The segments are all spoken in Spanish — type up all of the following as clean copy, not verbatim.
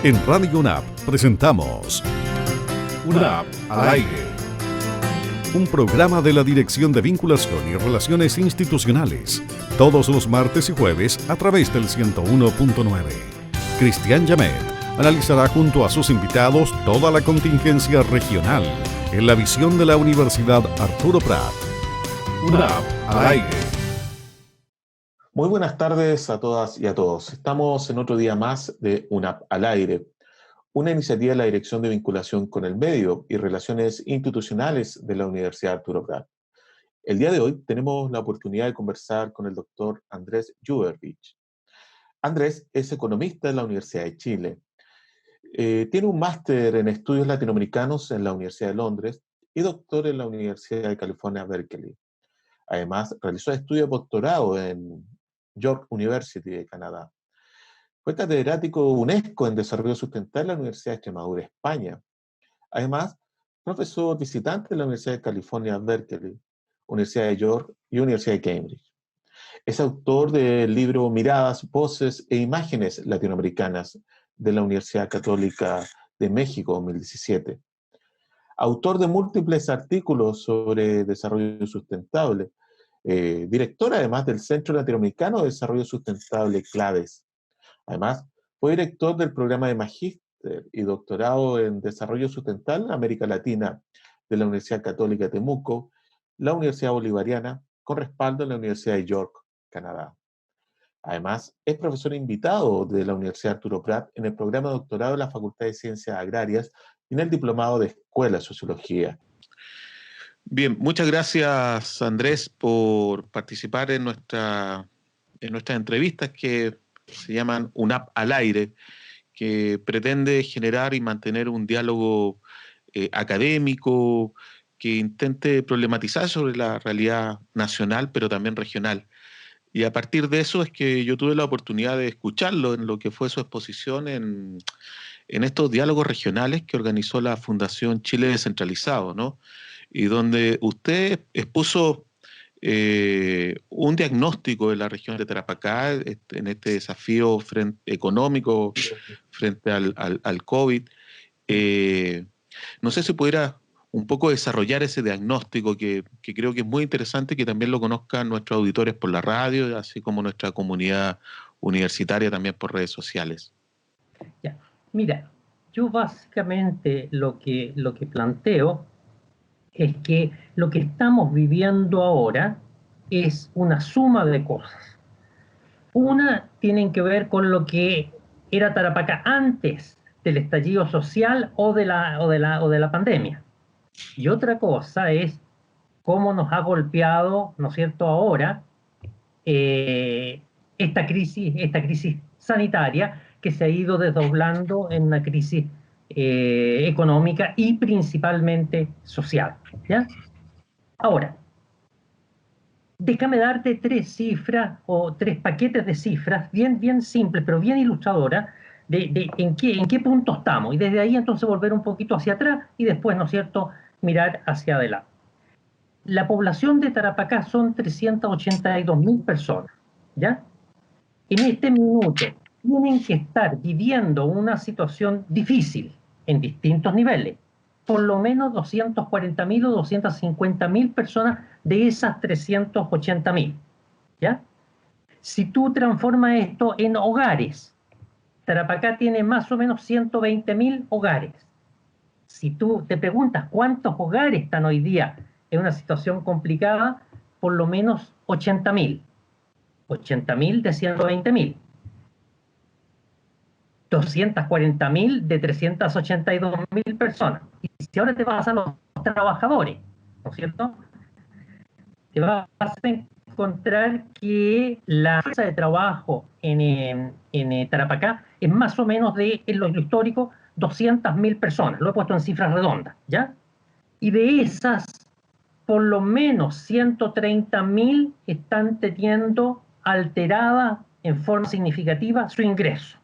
En Radio UNAP presentamos UNAP al aire. Un programa de la Dirección de Vinculación y Relaciones Institucionales. Todos los martes y jueves a través del 101.9. Cristian Yamet analizará junto a sus invitados toda la contingencia regional en la visión de la Universidad Arturo Prat. UNAP al aire. Muy buenas tardes a todas y a todos. Estamos en otro día más de UNAP al aire, una iniciativa de la Dirección de Vinculación con el Medio y Relaciones Institucionales de la Universidad Arturo Prat. El día de hoy tenemos la oportunidad de conversar con el doctor Andrés Juervich. Andrés es economista en la Universidad de Chile. Tiene un máster en estudios latinoamericanos en la Universidad de Londres y doctor en la Universidad de California, Berkeley. Además, realizó estudios de doctorado en York University de Canadá. Fue catedrático UNESCO en Desarrollo Sustentable en la Universidad de Extremadura, España. Además, profesor visitante en la Universidad de California, Berkeley, Universidad de York y Universidad de Cambridge. Es autor del libro Miradas, Voces e Imágenes Latinoamericanas de la Universidad Católica de México, 2017. Autor de múltiples artículos sobre desarrollo sustentable. Director además del Centro Latinoamericano de Desarrollo Sustentable, CLADES. Además, fue director del programa de Magíster y Doctorado en Desarrollo Sustentable en América Latina de la Universidad Católica de Temuco, la Universidad Bolivariana, con respaldo en la Universidad de York, Canadá. Además, es profesor invitado de la Universidad Arturo Prat en el programa de doctorado de la Facultad de Ciencias Agrarias y en el Diplomado de Escuela de Sociología. Bien, muchas gracias, Andrés, por participar en nuestras entrevistas que se llaman UNAP al aire, que pretende generar y mantener un diálogo académico que intente problematizar sobre la realidad nacional, pero también regional. Y a partir de eso es que yo tuve la oportunidad de escucharlo en lo que fue su exposición en estos diálogos regionales que organizó la Fundación Chile Descentralizado, ¿no? Y donde usted expuso un diagnóstico de la región de Tarapacá en este desafío económico frente al COVID. No sé si pudiera un poco desarrollar ese diagnóstico que creo que es muy interesante que también lo conozcan nuestros auditores por la radio, así como nuestra comunidad universitaria también por redes sociales. Ya. Mira, yo básicamente lo que planteo es que lo que estamos viviendo ahora es una suma de cosas. Una tienen que ver con lo que era Tarapacá antes del estallido social o de la pandemia. Y otra cosa es cómo nos ha golpeado, ¿no es cierto?, ahora esta crisis sanitaria que se ha ido desdoblando en una crisis económica y principalmente social, ¿ya? Ahora, déjame darte tres cifras o tres paquetes de cifras bien simples, pero bien ilustradoras de en qué punto estamos. Y desde ahí entonces volver un poquito hacia atrás y después, ¿no es cierto?, mirar hacia adelante. La población de Tarapacá son 382.000 personas, ¿ya? En este minuto tienen que estar viviendo una situación difícil en distintos niveles. Por lo menos 240.000 o 250.000 personas de esas 380.000, ¿ya? Si tú transformas esto en hogares, Tarapacá tiene más o menos 120.000 hogares. Si tú te preguntas cuántos hogares están hoy día en una situación complicada, por lo menos 80.000. 80.000 de 120.000. 240.000 de 382.000 personas. Y si ahora te vas a los trabajadores, ¿no es cierto?, te vas a encontrar que la fuerza de trabajo en Tarapacá es más o menos en lo histórico 200.000 personas. Lo he puesto en cifras redondas, ¿ya? Y de esas, por lo menos 130.000 están teniendo alterada en forma significativa su ingreso.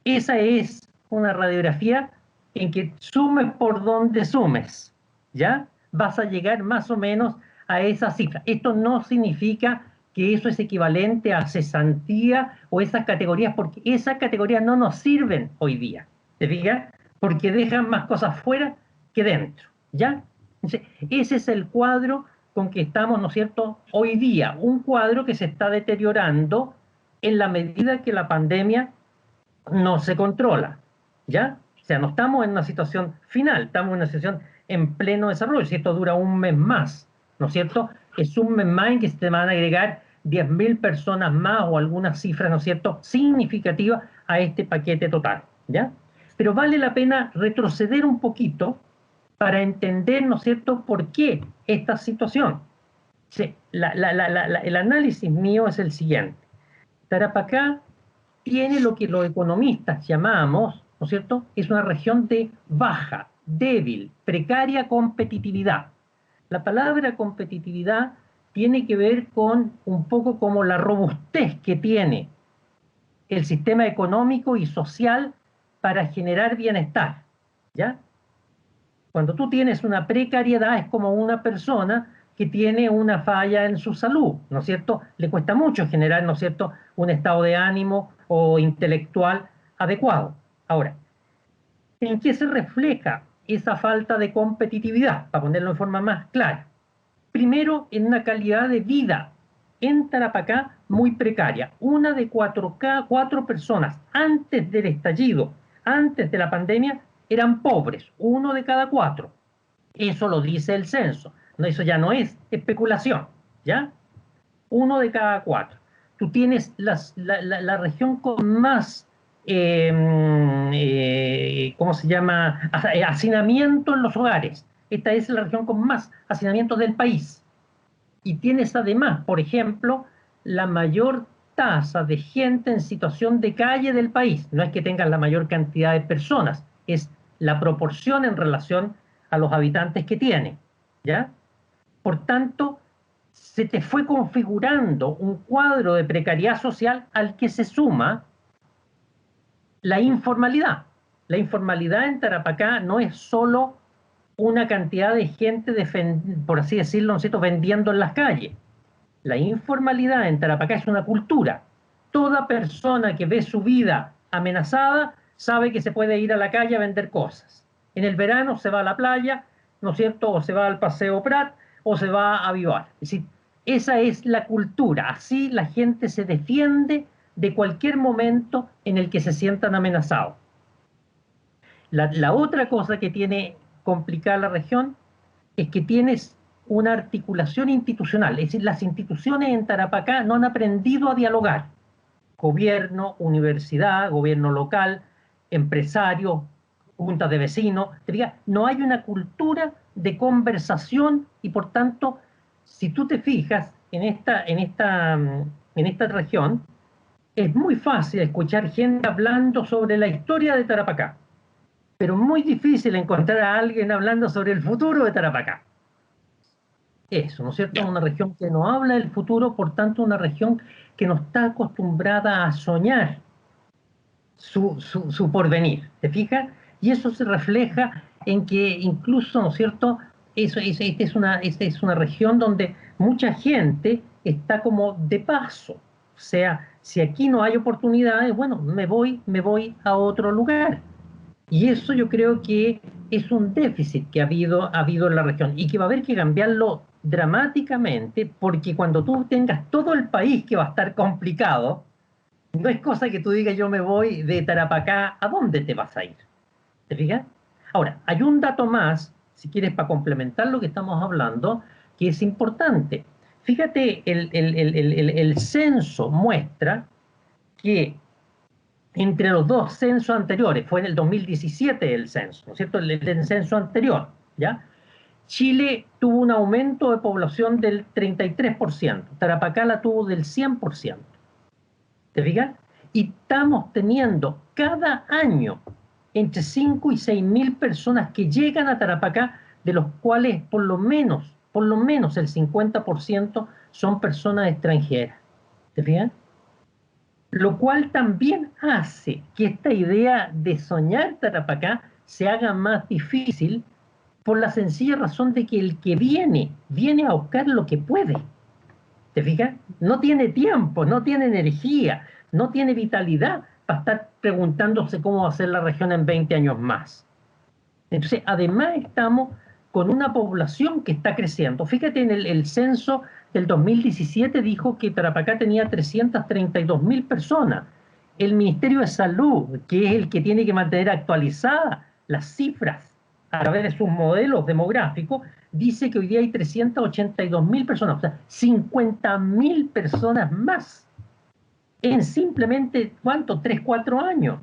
Esa es una radiografía en que sumes por donde sumes, ¿ya? Vas a llegar más o menos a esa cifra. Esto no significa que eso es equivalente a cesantía o esas categorías, porque esas categorías no nos sirven hoy día. ¿te fijas? Porque dejan más cosas fuera que dentro, ¿ya? Entonces, ese es el cuadro con que estamos, ¿no es cierto?, hoy día, un cuadro que se está deteriorando en la medida que la pandemia no se controla, ¿ya? O sea, no estamos en una situación final, estamos en una situación en pleno desarrollo. Si esto dura un mes más, ¿no es cierto? Es un mes más en que se van a agregar 10.000 personas más o algunas cifras, ¿no es cierto?, significativas a este paquete total, ¿ya? Pero vale la pena retroceder un poquito para entender, ¿no es cierto?, por qué esta situación. Sí, el análisis mío es el siguiente. Tarapacá tiene lo que los economistas llamamos, ¿no es cierto?, es una región de baja, débil, precaria competitividad. La palabra competitividad tiene que ver con un poco como la robustez que tiene el sistema económico y social para generar bienestar, ¿ya? Cuando tú tienes una precariedad es como una persona que tiene una falla en su salud, ¿no es cierto? Le cuesta mucho generar, ¿no es cierto?, un estado de ánimo o intelectual adecuado. Ahora, ¿en qué se refleja esa falta de competitividad? Para ponerlo en forma más clara. Primero, en una calidad de vida en Tarapacá muy precaria. Una de cuatro personas antes del estallido, antes de la pandemia, eran pobres. Uno de cada 4. Eso lo dice el censo. No, eso ya no es especulación, ¿ya? Uno de cada 4. Tú tienes la región con más, ¿cómo se llama?, hacinamiento en los hogares. Esta es la región con más hacinamiento del país. Y tienes además, por ejemplo, la mayor tasa de gente en situación de calle del país. No es que tengan la mayor cantidad de personas, es la proporción en relación a los habitantes que tiene, ¿ya? Por tanto, se te fue configurando un cuadro de precariedad social al que se suma la informalidad. La informalidad en Tarapacá no es solo una cantidad de gente, por así decirlo, ¿no es cierto?, vendiendo en las calles. La informalidad en Tarapacá es una cultura. Toda persona que ve su vida amenazada sabe que se puede ir a la calle a vender cosas. En el verano se va a la playa, ¿no es cierto?, o se va al Paseo Prat, o se va a avivar. Es decir, esa es la cultura. Así la gente se defiende de cualquier momento en el que se sientan amenazados. La otra cosa que tiene complicada la región es que tienes una articulación institucional. Es decir, las instituciones en Tarapacá no han aprendido a dialogar. Gobierno, universidad, gobierno local, empresarios, juntas de vecinos. No hay una cultura de conversación y por tanto, si tú te fijas en esta región, es muy fácil escuchar gente hablando sobre la historia de Tarapacá, pero muy difícil encontrar a alguien hablando sobre el futuro de Tarapacá. Eso, ¿no es cierto? Una región que no habla del futuro, por tanto una región que no está acostumbrada a soñar su porvenir, ¿te fijas? Y eso se refleja en que incluso, ¿no es cierto?, esta es una región donde mucha gente está como de paso. O sea, si aquí no hay oportunidades, bueno, me voy a otro lugar. Y eso yo creo que es un déficit que ha habido en la región y que va a haber que cambiarlo dramáticamente, porque cuando tú tengas todo el país que va a estar complicado, no es cosa que tú digas yo me voy de Tarapacá, ¿a dónde te vas a ir? ¿Te fijas? Ahora, hay un dato más, si quieres, para complementar lo que estamos hablando, que es importante. Fíjate, el censo muestra que entre los dos censos anteriores, fue en el 2017 el censo, ¿no es cierto?, el censo anterior, ¿ya? Chile tuvo un aumento de población del 33%, Tarapacá la tuvo del 100%. ¿Te fijas? Y estamos teniendo cada año entre 5 y 6 mil personas que llegan a Tarapacá, de los cuales por lo menos el 50% son personas extranjeras. ¿Te fijas? Lo cual también hace que esta idea de soñar Tarapacá se haga más difícil por la sencilla razón de que el que viene a buscar lo que puede. ¿Te fijas? No tiene tiempo, no tiene energía, no tiene vitalidad para estar preguntándose cómo va a ser la región en 20 años más. Entonces, además estamos con una población que está creciendo. Fíjate, en el censo del 2017 dijo que Tarapacá tenía 332.000 personas. El Ministerio de Salud, que es el que tiene que mantener actualizadas las cifras a través de sus modelos demográficos, dice que hoy día hay 382.000 personas, o sea, 50.000 personas más en simplemente, ¿cuánto? 3, 4 años.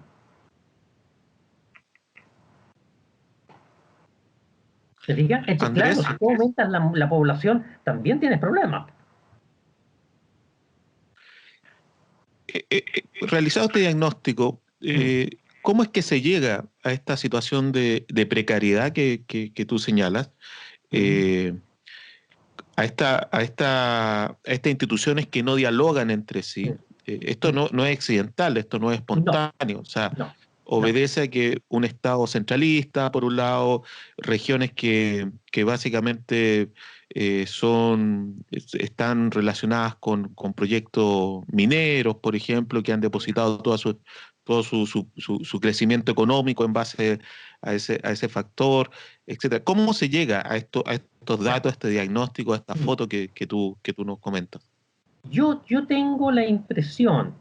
¿Te fijas? Andrés, claro, si tú aumentas la población, también tienes problemas. realizado este diagnóstico, ¿cómo es que se llega a esta situación de precariedad que tú señalas? A estas instituciones que no dialogan entre sí. Esto no es accidental, esto no es espontáneo. O sea, obedece a que un Estado centralista, por un lado, regiones que básicamente están relacionadas con proyectos mineros, por ejemplo, que han depositado todo su crecimiento económico en base a ese factor, etcétera. ¿Cómo se llega a estos datos, a este diagnóstico, a esta foto que tú nos comentas? Yo tengo la impresión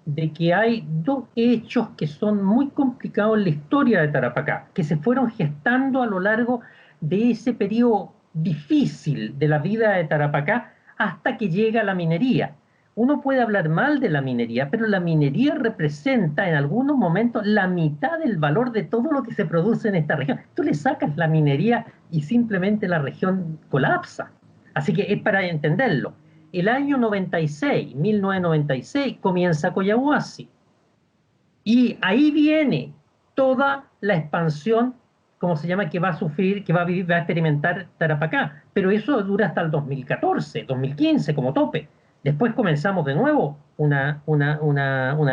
de que hay dos hechos que son muy complicados en la historia de Tarapacá, que se fueron gestando a lo largo de ese periodo difícil de la vida de Tarapacá hasta que llega la minería. Uno puede hablar mal de la minería, pero la minería representa en algunos momentos la mitad del valor de todo lo que se produce en esta región. Tú le sacas la minería y simplemente la región colapsa. Así que es para entenderlo. El año 96, 1996, comienza Collahuasi. Y ahí viene toda la expansión, como se llama, que va a sufrir, que va a experimentar Tarapacá. Pero eso dura hasta el 2014, 2015 como tope. Después comenzamos de nuevo una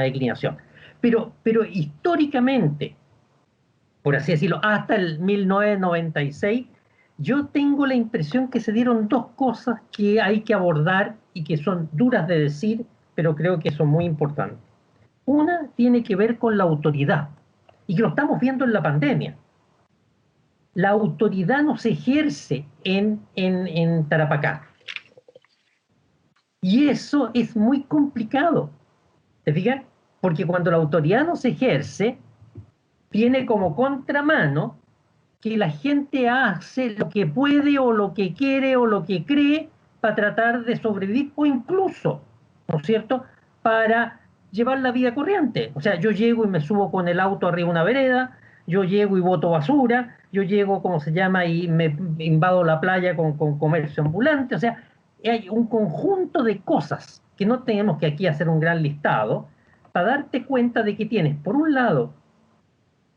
declinación. Pero históricamente, por así decirlo, hasta el 1996, yo tengo la impresión que se dieron dos cosas que hay que abordar y que son duras de decir, pero creo que son muy importantes. Una tiene que ver con la autoridad, y que lo estamos viendo en la pandemia. La autoridad no se ejerce en Tarapacá. Y eso es muy complicado. ¿Te fijas? Porque cuando la autoridad no se ejerce, tiene como contramano que la gente hace lo que puede o lo que quiere o lo que cree para tratar de sobrevivir o incluso, ¿no es cierto?, para llevar la vida corriente. O sea, yo llego y me subo con el auto arriba de una vereda, yo llego y boto basura, yo llego, como se llama, y me invado la playa con comercio ambulante. O sea, hay un conjunto de cosas que no tenemos que aquí hacer un gran listado para darte cuenta de que tienes, por un lado,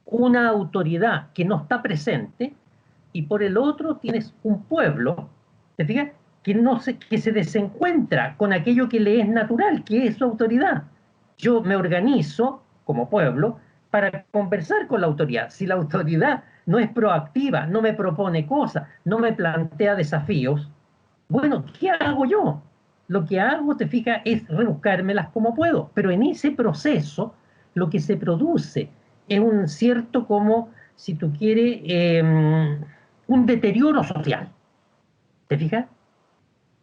una autoridad que no está presente, y por el otro tienes un pueblo, ¿te fijas?, que se desencuentra con aquello que le es natural, que es su autoridad. Yo me organizo como pueblo para conversar con la autoridad. Si la autoridad no es proactiva, no me propone cosas, no me plantea desafíos, bueno, ¿qué hago yo? Lo que hago, te fijas, es rebuscármelas como puedo, pero en ese proceso lo que se produce es un cierto, como, si tú quieres, un deterioro social. ¿Te fijas?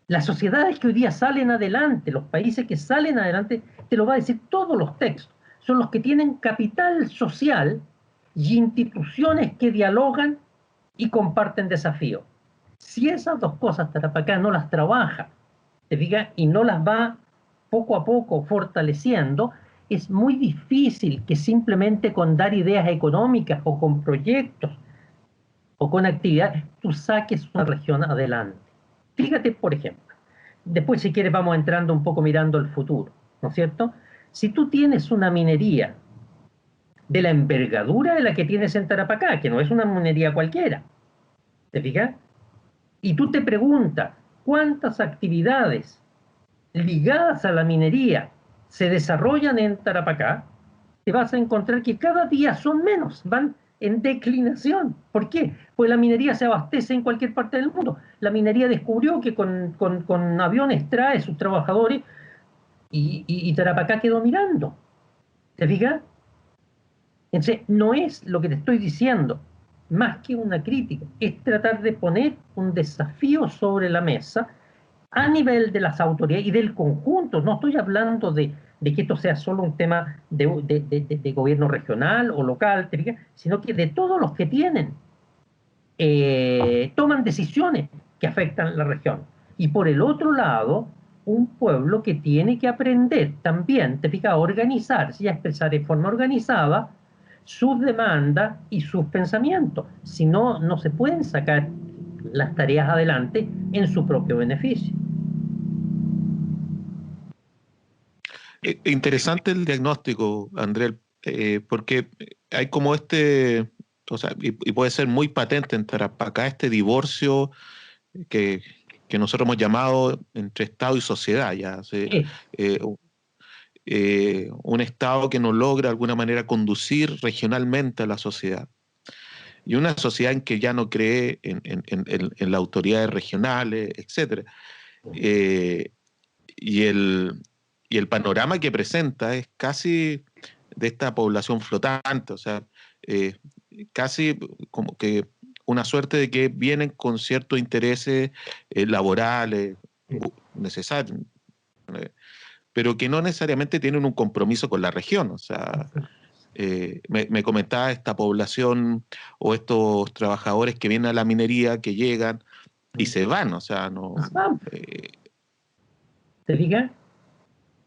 Las sociedades que hoy día salen adelante, los países que salen adelante, te lo va a decir todos los textos, son los que tienen capital social y instituciones que dialogan y comparten desafíos. Si esas dos cosas Tarapacá no las trabaja, ¿te fijas?, y no las va poco a poco fortaleciendo, es muy difícil que simplemente con dar ideas económicas o con proyectos o con actividades tú saques una región adelante. Fíjate, por ejemplo, después si quieres vamos entrando un poco mirando el futuro, ¿no es cierto? Si tú tienes una minería de la envergadura de la que tienes en Tarapacá, que no es una minería cualquiera, ¿te fijas?, y tú te preguntas cuántas actividades ligadas a la minería se desarrollan en Tarapacá, te vas a encontrar que cada día son menos, van en declinación. ¿Por qué? Pues la minería se abastece en cualquier parte del mundo. La minería descubrió que con aviones trae sus trabajadores y Tarapacá quedó mirando. ¿Te fijas? Entonces, no es lo que te estoy diciendo, más que una crítica, es tratar de poner un desafío sobre la mesa a nivel de las autoridades y del conjunto. No estoy hablando de que esto sea solo un tema de gobierno regional o local, ¿te fijas? Sino que de todos los que tienen, toman decisiones que afectan la región. Y por el otro lado, un pueblo que tiene que aprender también, te fijas, a organizarse y a expresar de forma organizada sus demandas y sus pensamientos. Si no, no se pueden sacar las tareas adelante en su propio beneficio. Interesante el diagnóstico, Andrés, porque hay como o sea, y puede ser muy patente en Tarapacá este divorcio que, que nosotros hemos llamado entre Estado y sociedad, ya. Un Estado que no logra de alguna manera conducir regionalmente a la sociedad. Y una sociedad en que ya no cree en las autoridades regionales, etc. Y el panorama que presenta es casi de esta población flotante, o sea, casi como que una suerte de que vienen con ciertos intereses laborales necesarios, pero que no necesariamente tienen un compromiso con la región. O sea, me comentaba esta población o estos trabajadores que vienen a la minería, que llegan y se van, o sea, no... ¿Te fijas?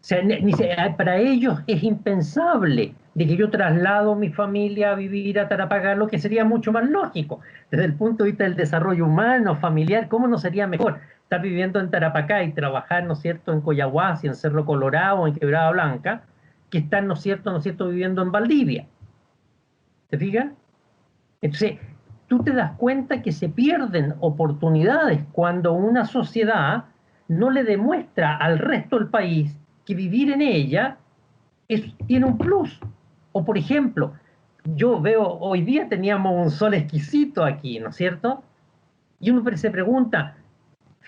O sea, para ellos es impensable de que yo traslado mi familia a vivir a Tarapacá, lo que sería mucho más lógico. Desde el punto de vista del desarrollo humano, familiar, ¿cómo no sería mejor estar viviendo en Tarapacá y trabajar, ¿no es cierto?, en Coyahuasi, en Cerro Colorado, en Quebrada Blanca, que estar, ¿no es cierto?, viviendo en Valdivia. ¿Te fijas? Entonces, tú te das cuenta que se pierden oportunidades cuando una sociedad no le demuestra al resto del país que vivir en ella tiene un plus. O por ejemplo, yo veo, hoy día teníamos un sol exquisito aquí, ¿no es cierto? Y uno se pregunta,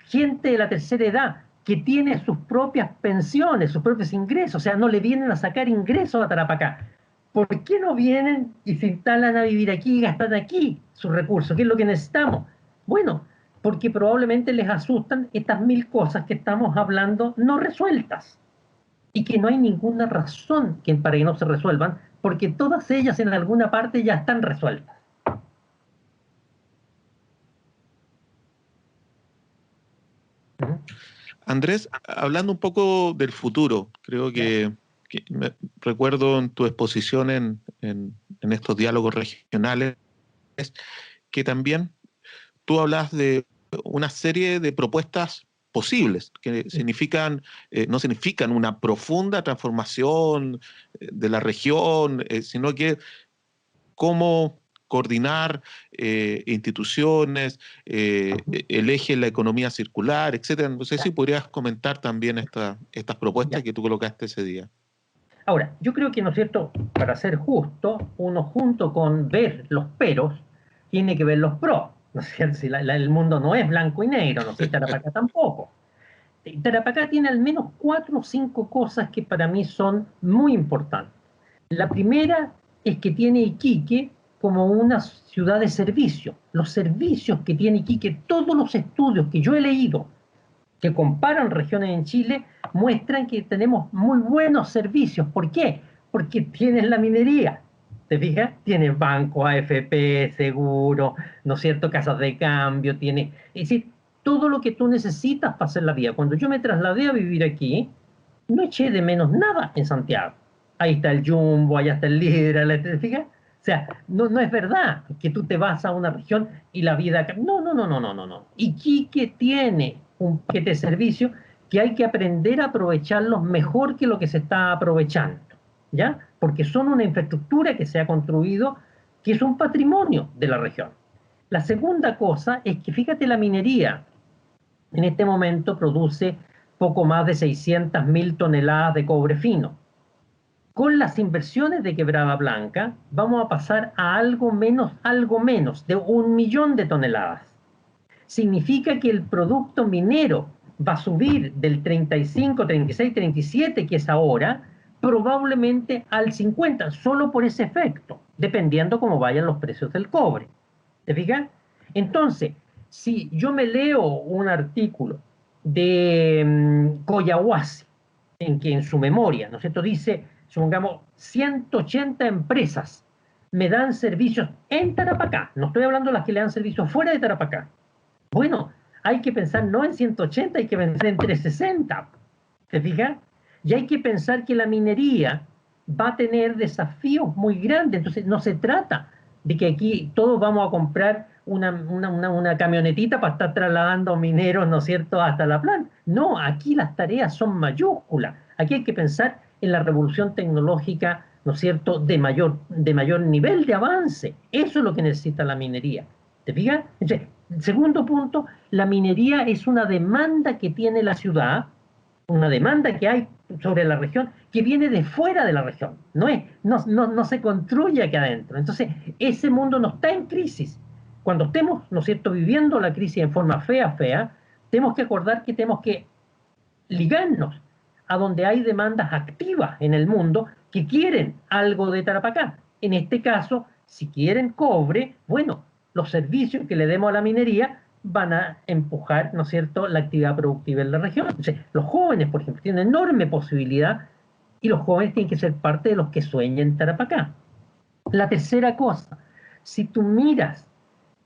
gente de la tercera edad que tiene sus propias pensiones, sus propios ingresos, o sea, no le vienen a sacar ingresos a Tarapacá. ¿Por qué no vienen y se instalan a vivir aquí y gastan aquí sus recursos? ¿Qué es lo que necesitamos? Bueno, porque probablemente les asustan estas 1000 cosas que estamos hablando no resueltas y que no hay ninguna razón para que no se resuelvan, porque todas ellas en alguna parte ya están resueltas. Andrés, hablando un poco del futuro, creo que recuerdo en tu exposición en estos diálogos regionales que también tú hablas de una serie de propuestas posibles, que significan, no significan una profunda transformación de la región, sino que cómo coordinar instituciones, el eje de la economía circular, etcétera. No sé si podrías comentar también estas propuestas que tú colocaste ese día. Ahora, yo creo que, ¿no es cierto?, para ser justo, uno junto con ver los peros, tiene que ver los pros, ¿no es cierto? Si el mundo no es blanco y negro, ¿no es cierto? Tarapacá tampoco. Tarapacá tiene al menos 4 o 5 cosas que para mí son muy importantes. La primera es que tiene Iquique como una ciudad de servicio. Los servicios que tiene Iquique, todos los estudios que yo he leído que comparan regiones en Chile, muestran que tenemos muy buenos servicios. ¿Por qué? Porque tienes la minería, ¿te fijas? Tienes banco, AFP, seguro, ¿no es cierto?, casas de cambio, es decir, todo lo que tú necesitas para hacer la vida. Cuando yo me trasladé a vivir aquí, no eché de menos nada en Santiago. Ahí está el Jumbo, allá está el Lidl, ¿te fijas? O sea, no es verdad que tú te vas a una región y la vida... No. Iquique tiene un paquete de servicios que hay que aprender a aprovecharlos mejor que lo que se está aprovechando, ¿ya? Porque son una infraestructura que se ha construido, que es un patrimonio de la región. La segunda cosa es que, fíjate, la minería en este momento produce poco más de 600.000 toneladas de cobre fino. Con las inversiones de Quebrada Blanca vamos a pasar a algo menos de 1 millón de toneladas. Significa que el producto minero va a subir del 35, 36, 37 que es ahora, probablemente al 50%, solo por ese efecto, dependiendo cómo vayan los precios del cobre. ¿Te fijas? Entonces, si yo me leo un artículo de Collahuasi, en que en su memoria, ¿no es cierto?, dice, supongamos, 180 empresas me dan servicios en Tarapacá, no estoy hablando de las que le dan servicios fuera de Tarapacá. Bueno, hay que pensar no en 180, hay que pensar en 360. ¿Te fijas? Y hay que pensar que la minería va a tener desafíos muy grandes. Entonces, no se trata de que aquí todos vamos a comprar una camionetita para estar trasladando mineros, ¿no es cierto?, hasta la planta. No, aquí las tareas son mayúsculas. Aquí hay que pensar en la revolución tecnológica, ¿no es cierto?, de mayor nivel de avance. Eso es lo que necesita la minería. ¿Te fijas? Entonces, segundo punto, la minería es una demanda que tiene la ciudad, una demanda que hay sobre la región que viene de fuera de la región, no se construye aquí adentro. Entonces, ese mundo no está en crisis. Cuando estemos, ¿no es cierto?, viviendo la crisis en forma fea, tenemos que acordar que tenemos que ligarnos a donde hay demandas activas en el mundo que quieren algo de Tarapacá. En este caso, si quieren cobre, bueno, los servicios que le demos a la minería van a empujar, ¿no es cierto?, la actividad productiva en la región. Entonces, los jóvenes, por ejemplo, tienen enorme posibilidad y los jóvenes tienen que ser parte de los que sueñen Tarapacá. La tercera cosa, si tú miras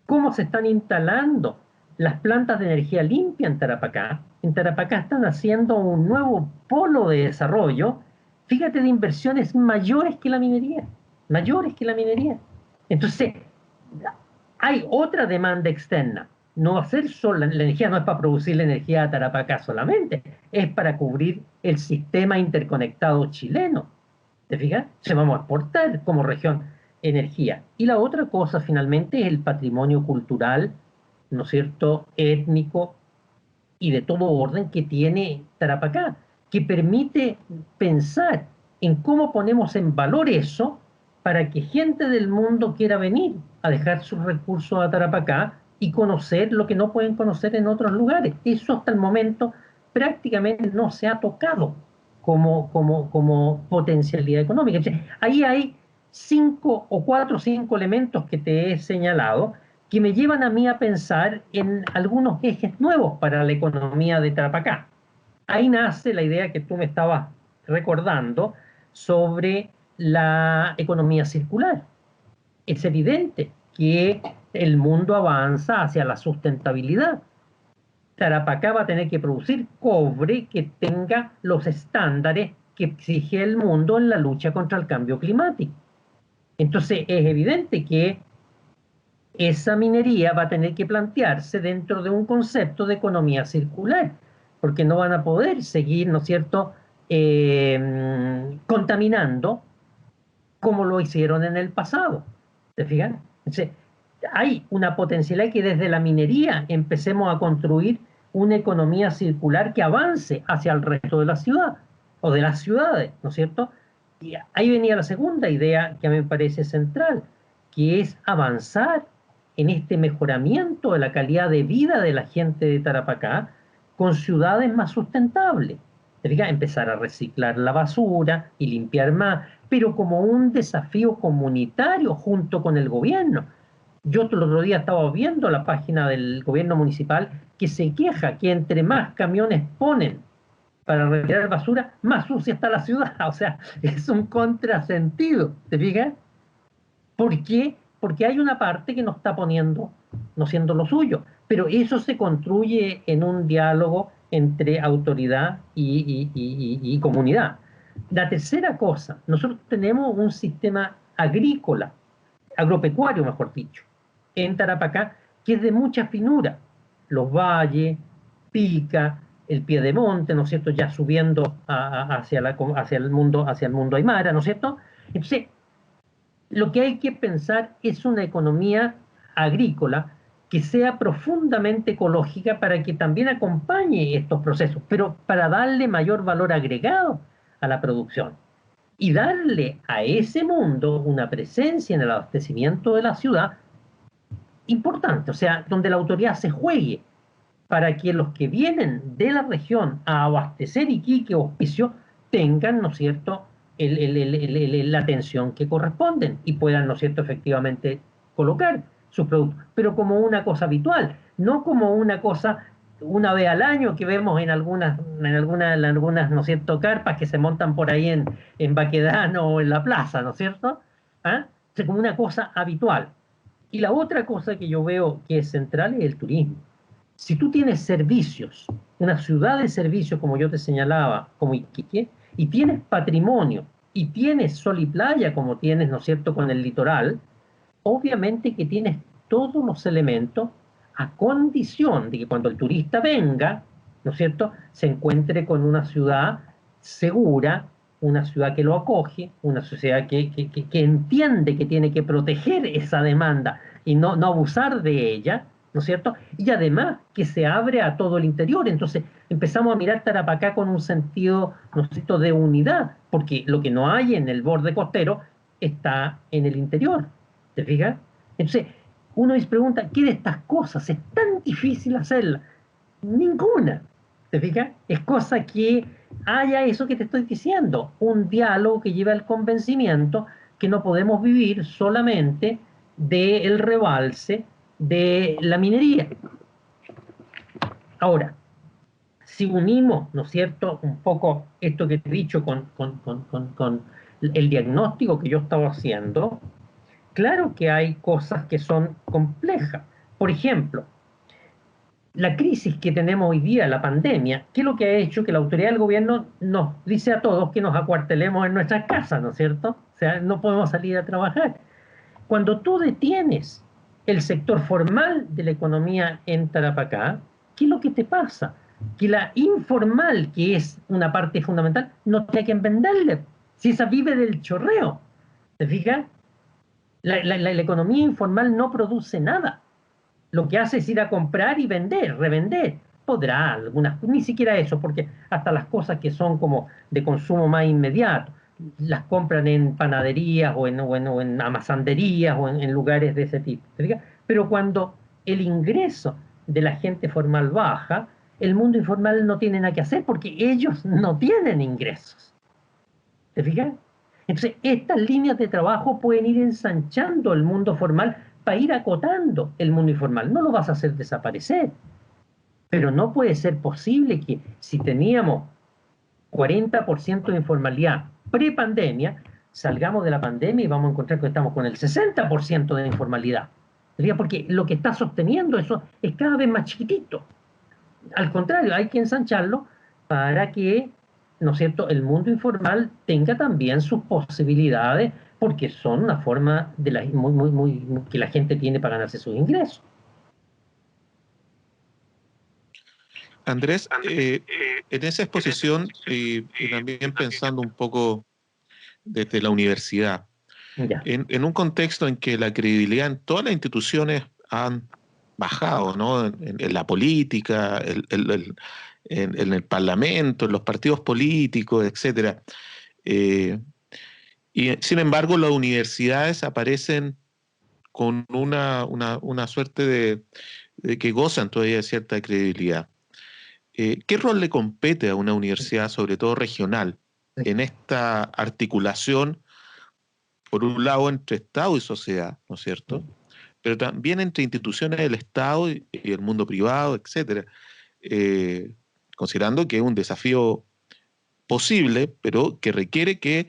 cómo se están instalando las plantas de energía limpia en Tarapacá están haciendo un nuevo polo de desarrollo, fíjate, de inversiones mayores que la minería, Entonces, hay otra demanda externa. No va a ser solo, la energía no es para producir la energía de Tarapacá solamente, es para cubrir el sistema interconectado chileno. ¿Te fijas? Se vamos a exportar como región energía. Y la otra cosa finalmente es el patrimonio cultural, ¿no es cierto?, étnico y de todo orden que tiene Tarapacá, que permite pensar en cómo ponemos en valor eso para que gente del mundo quiera venir a dejar sus recursos a Tarapacá y conocer lo que no pueden conocer en otros lugares. Eso hasta el momento prácticamente no se ha tocado como potencialidad económica. Entonces, ahí hay 4 o 5 elementos que te he señalado que me llevan a mí a pensar en algunos ejes nuevos para la economía de Tarapacá. Ahí nace la idea que tú me estabas recordando sobre la economía circular. Es evidente que el mundo avanza hacia la sustentabilidad. Tarapacá va a tener que producir cobre que tenga los estándares que exige el mundo en la lucha contra el cambio climático. Entonces es evidente que esa minería va a tener que plantearse dentro de un concepto de economía circular, porque no van a poder seguir, ¿no es cierto?, contaminando como lo hicieron en el pasado. ¿Te fijas? Entonces, hay una potencialidad que desde la minería empecemos a construir una economía circular que avance hacia el resto de la ciudad o de las ciudades, ¿no es cierto? Y ahí venía la segunda idea que a mí me parece central, que es avanzar en este mejoramiento de la calidad de vida de la gente de Tarapacá con ciudades más sustentables. ¿Te fijas? Empezar a reciclar la basura y limpiar más, pero como un desafío comunitario junto con el gobierno. Yo el otro día estaba viendo la página del gobierno municipal que se queja que entre más camiones ponen para retirar basura, más sucia está la ciudad. O sea, es un contrasentido, ¿te fijas? ¿Por qué? Porque hay una parte que no está poniendo, no siendo lo suyo. Pero eso se construye en un diálogo entre autoridad y comunidad. La tercera cosa, nosotros tenemos un sistema agrícola, agropecuario mejor dicho, en Tarapacá, que es de mucha finura. Los valles, Pica, el Piedemonte, ¿no es cierto?, ya subiendo hacia el mundo aymara, ¿no es cierto? Entonces, lo que hay que pensar es una economía agrícola que sea profundamente ecológica para que también acompañe estos procesos, pero para darle mayor valor agregado a la producción y darle a ese mundo una presencia en el abastecimiento de la ciudad importante, o sea, donde la autoridad se juegue para que los que vienen de la región a abastecer Iquique o Auspicio tengan, ¿no es cierto?, la atención que corresponden y puedan, ¿no es cierto?, efectivamente colocar sus productos, pero como una cosa habitual, no como una cosa una vez al año que vemos en algunas, ¿no es cierto?, carpas que se montan por ahí en Baquedano o en la plaza, ¿no es cierto? ¿Ah? O sea, como una cosa habitual. Y la otra cosa que yo veo que es central es el turismo. Si tú tienes servicios, una ciudad de servicios, como yo te señalaba, como Iquique, y tienes patrimonio, y tienes sol y playa, como tienes, ¿no es cierto?, con el litoral, obviamente que tienes todos los elementos a condición de que cuando el turista venga, ¿no es cierto?, se encuentre con una ciudad segura, una ciudad que lo acoge, una sociedad que entiende que tiene que proteger esa demanda y no abusar de ella, ¿no es cierto? Y además que se abre a todo el interior. Entonces empezamos a mirar Tarapacá con un sentido, ¿no es cierto?, de unidad, porque lo que no hay en el borde costero está en el interior. ¿Te fijas? Entonces, uno se pregunta, ¿qué de estas cosas es tan difícil hacerla? Ninguna. ¿Te fijas? Es cosa que haya eso que te estoy diciendo, un diálogo que lleve al convencimiento que no podemos vivir solamente del rebalse de la minería. Ahora, si unimos, ¿no es cierto?, un poco esto que te he dicho con el diagnóstico que yo estaba haciendo, claro que hay cosas que son complejas. Por ejemplo, la crisis que tenemos hoy día, la pandemia, ¿qué es lo que ha hecho? Que la autoridad del gobierno nos dice a todos que nos acuartelemos en nuestras casas, ¿no es cierto? O sea, no podemos salir a trabajar. Cuando tú detienes el sector formal de la economía en Tarapacá, ¿qué es lo que te pasa? Que la informal, que es una parte fundamental, no tiene quien venderle. Si esa vive del chorreo, ¿te fijas? La economía informal no produce nada. Lo que hace es ir a comprar y vender, revender. Podrá algunas, ni siquiera eso, porque hasta las cosas que son como de consumo más inmediato, las compran en panaderías o en amazanderías o en lugares de ese tipo. ¿Te fijas? Pero cuando el ingreso de la gente formal baja, el mundo informal no tiene nada que hacer porque ellos no tienen ingresos. ¿Te fijas? Entonces, estas líneas de trabajo pueden ir ensanchando el mundo formal para ir acotando el mundo informal. No lo vas a hacer desaparecer, pero no puede ser posible que si teníamos 40% de informalidad pre-pandemia, salgamos de la pandemia y vamos a encontrar que estamos con el 60% de informalidad. Porque lo que está sosteniendo eso es cada vez más chiquitito. Al contrario, hay que ensancharlo para que, ¿no es cierto?, el mundo informal tenga también sus posibilidades, porque son una forma de que la gente tiene para ganarse sus ingresos. Andrés, en esa exposición y también pensando un poco desde la universidad, Ya. en un contexto en que la credibilidad en todas las instituciones han bajado, ¿no? En la política, en el parlamento, en los partidos políticos, etcétera. Y sin embargo, las universidades aparecen con una suerte de que gozan todavía de cierta credibilidad. ¿Qué rol le compete a una universidad, sobre todo regional, en esta articulación, por un lado, entre Estado y sociedad, ¿no es cierto?, pero también entre instituciones del Estado y el mundo privado, etcétera, considerando que es un desafío posible, pero que requiere que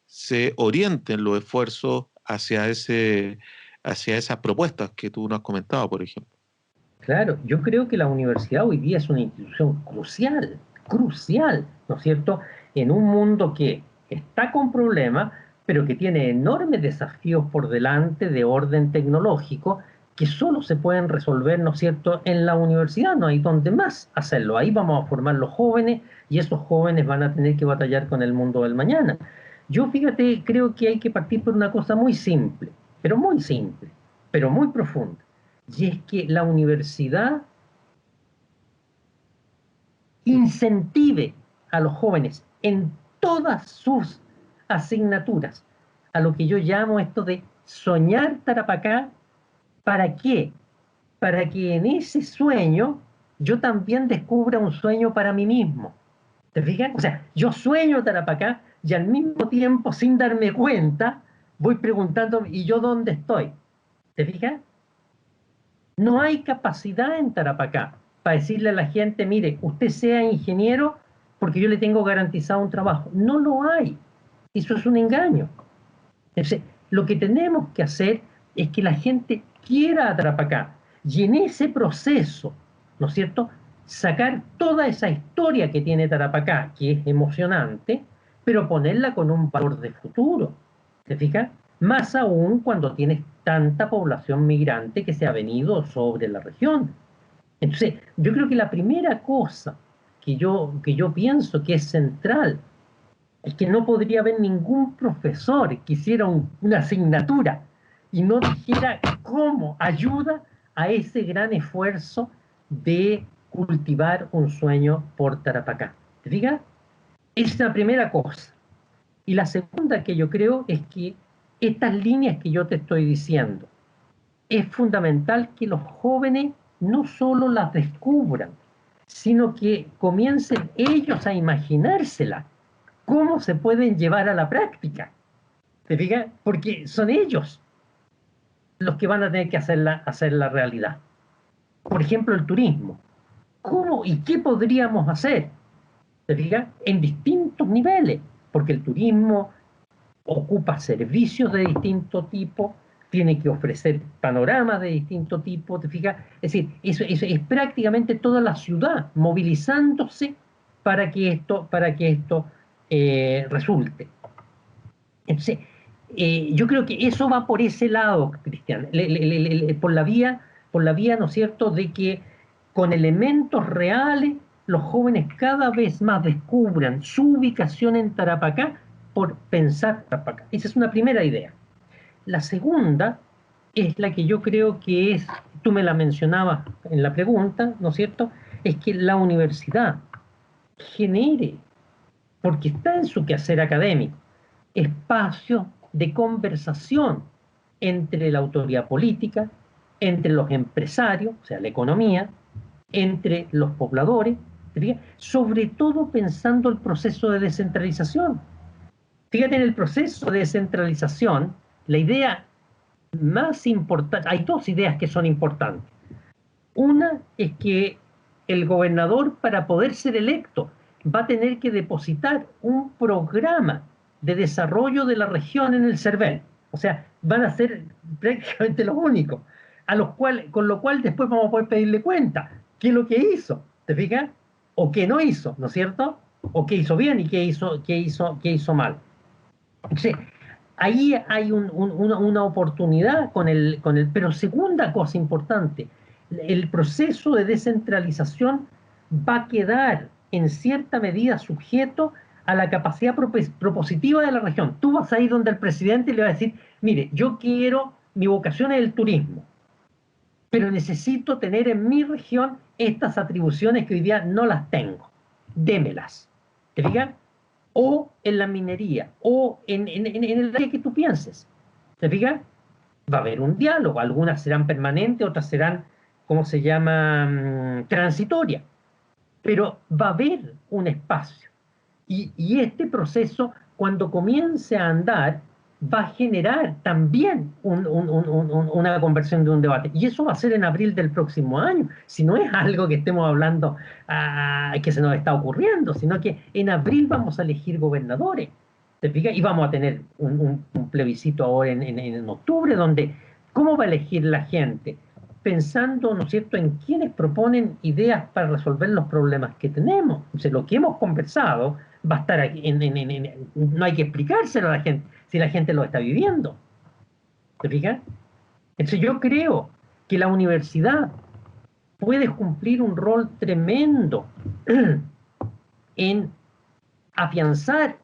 se orienten los esfuerzos hacia esas propuestas que tú nos has comentado, por ejemplo? Claro, yo creo que la universidad hoy día es una institución crucial, ¿no es cierto? En un mundo que está con problemas, pero que tiene enormes desafíos por delante de orden tecnológico que solo se pueden resolver, ¿no es cierto?, en la universidad, no hay donde más hacerlo. Ahí vamos a formar los jóvenes y esos jóvenes van a tener que batallar con el mundo del mañana. Yo, fíjate, creo que hay que partir por una cosa muy simple, pero muy profunda. Y es que la universidad incentive a los jóvenes en todas sus asignaturas a lo que yo llamo esto de soñar Tarapacá. ¿Para qué? Para que en ese sueño yo también descubra un sueño para mí mismo. ¿Te fijas? O sea, yo sueño Tarapacá y al mismo tiempo, sin darme cuenta, voy preguntando, ¿y yo dónde estoy? ¿Te fijas? No hay capacidad en Tarapacá para decirle a la gente, mire, usted sea ingeniero porque yo le tengo garantizado un trabajo. No lo hay. Eso es un engaño. Entonces, lo que tenemos que hacer es que la gente quiera a Tarapacá y en ese proceso, ¿no es cierto?, sacar toda esa historia que tiene Tarapacá, que es emocionante, pero ponerla con un valor de futuro. ¿Te fijas? Más aún cuando tienes tanta población migrante que se ha venido sobre la región. Entonces, yo creo que la primera cosa que yo pienso que es central es que no podría haber ningún profesor que hiciera una asignatura y no dijera cómo ayuda a ese gran esfuerzo de cultivar un sueño por Tarapacá. ¿Te fijas? Esa es la primera cosa. Y la segunda que yo creo es que estas líneas que yo te estoy diciendo, es fundamental que los jóvenes no solo las descubran, sino que comiencen ellos a imaginárselas, cómo se pueden llevar a la práctica. ¿Te fijas? Porque son ellos los que van a tener que hacer la realidad. Por ejemplo, el turismo. ¿Cómo y qué podríamos hacer? ¿Te fijas? En distintos niveles, porque el turismo ocupa servicios de distinto tipo, tiene que ofrecer panoramas de distinto tipo, ¿te fijas? Es decir, eso es prácticamente toda la ciudad movilizándose para que esto resulte. Entonces, yo creo que eso va por ese lado, Cristian, por la vía, ¿no es cierto?, de que con elementos reales los jóvenes cada vez más descubran su ubicación en Tarapacá por pensar Tarapacá. Esa es una primera idea. La segunda es la que yo creo que es, tú me la mencionabas en la pregunta, ¿no es cierto?, es que la universidad genere, porque está en su quehacer académico, espacio de conversación entre la autoridad política, entre los empresarios, o sea, la economía, entre los pobladores, sobre todo pensando el proceso de descentralización. Fíjate, en el proceso de descentralización, la idea más importante, hay dos ideas que son importantes. Una es que el gobernador, para poder ser electo, va a tener que depositar un programa de desarrollo de la región en el CERVEL. O sea, van a ser prácticamente los únicos, con lo cual después vamos a poder pedirle cuenta. ¿Qué es lo que hizo? ¿Te fijas? O qué no hizo, ¿no es cierto? O qué hizo bien y qué hizo mal. Entonces, ahí hay una oportunidad pero segunda cosa importante, el proceso de descentralización va a quedar en cierta medida sujeto a la capacidad propositiva de la región. Tú vas a ir donde el presidente y le vas a decir, mire, yo quiero, mi vocación es el turismo, pero necesito tener en mi región estas atribuciones que hoy día no las tengo. Démelas. ¿Te fijas? O en la minería, o en el área que tú pienses. ¿Te fijas? Va a haber un diálogo. Algunas serán permanentes, otras serán, ¿cómo se llama?, transitorias. Pero va a haber un espacio. Y este proceso, cuando comience a andar, va a generar también una conversión de un debate. Y eso va a ser en abril del próximo año. Si no es algo que estemos hablando que se nos está ocurriendo, sino que en abril vamos a elegir gobernadores. ¿Te fijas? Y vamos a tener un plebiscito ahora en octubre, donde ¿cómo va a elegir la gente? Pensando, ¿no es cierto?, en quienes proponen ideas para resolver los problemas que tenemos. Entonces, lo que hemos conversado va a estar aquí, no hay que explicárselo a la gente, si la gente lo está viviendo. ¿Te fijas? Entonces, yo creo que la universidad puede cumplir un rol tremendo en afianzar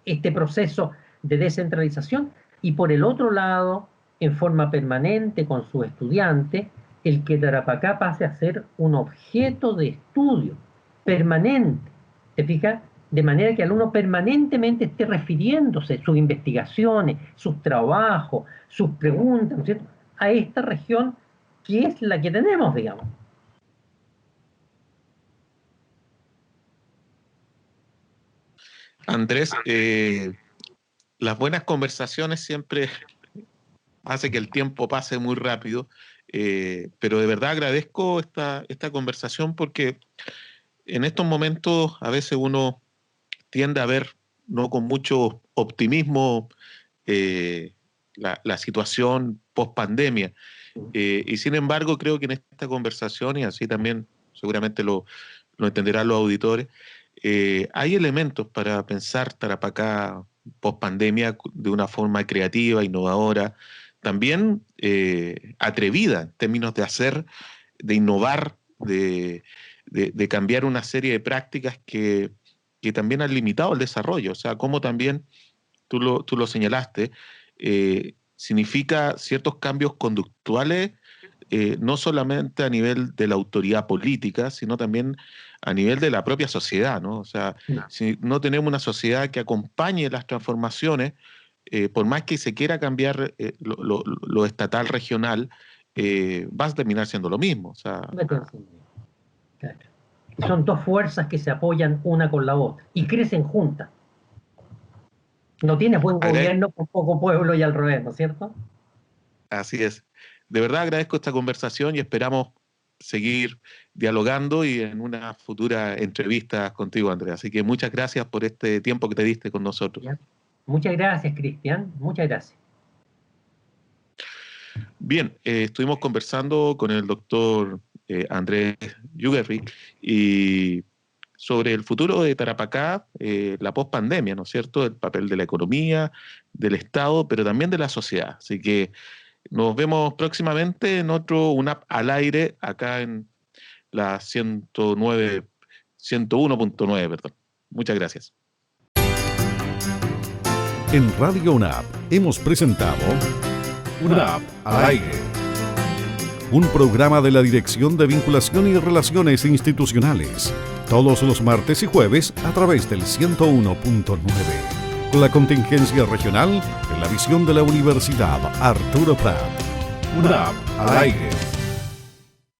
este proceso de descentralización y, por el otro lado, en forma permanente con sus estudiantes, el que Tarapacá pase a ser un objeto de estudio permanente. ¿Te fijas? De manera que el alumno permanentemente esté refiriéndose sus investigaciones, sus trabajos, sus preguntas, ¿no es cierto?, a esta región que es la que tenemos, digamos. Andrés, las buenas conversaciones siempre hacen que el tiempo pase muy rápido, pero de verdad agradezco esta conversación porque en estos momentos a veces uno tiende a ver no con mucho optimismo la situación post pandemia. Y sin embargo, creo que en esta conversación, y así también seguramente lo entenderán los auditores, hay elementos para pensar Tarapacá post pandemia de una forma creativa, innovadora, también atrevida en términos de hacer, de innovar, de cambiar una serie de prácticas que también han limitado el desarrollo. O sea, como también tú lo señalaste, significa ciertos cambios conductuales, no solamente a nivel de la autoridad política, sino también a nivel de la propia sociedad, ¿no? O sea, si no tenemos una sociedad que acompañe las transformaciones, por más que se quiera cambiar lo estatal, regional, va a terminar siendo lo mismo. O sea, Claro. Son dos fuerzas que se apoyan una con la otra y crecen juntas. No tienes buen gobierno con poco pueblo y al revés, ¿no es cierto? Así es. De verdad agradezco esta conversación y esperamos seguir dialogando y en una futura entrevista contigo, Andrea. Así que muchas gracias por este tiempo que te diste con nosotros. ¿Ya? Muchas gracias, Cristian. Muchas gracias. Bien, estuvimos conversando con el doctor Andrés Yugerri y sobre el futuro de Tarapacá, la pospandemia, ¿no es cierto? El papel de la economía, del Estado, pero también de la sociedad. Así que nos vemos próximamente en otro UNAP al aire, acá en la 101.9, perdón. Muchas gracias. En Radio UNAP hemos presentado UNAP al aire, un programa de la Dirección de Vinculación y Relaciones Institucionales, todos los martes y jueves a través del 101.9. Con la contingencia regional en la visión de la Universidad Arturo Prat. UNAP al aire.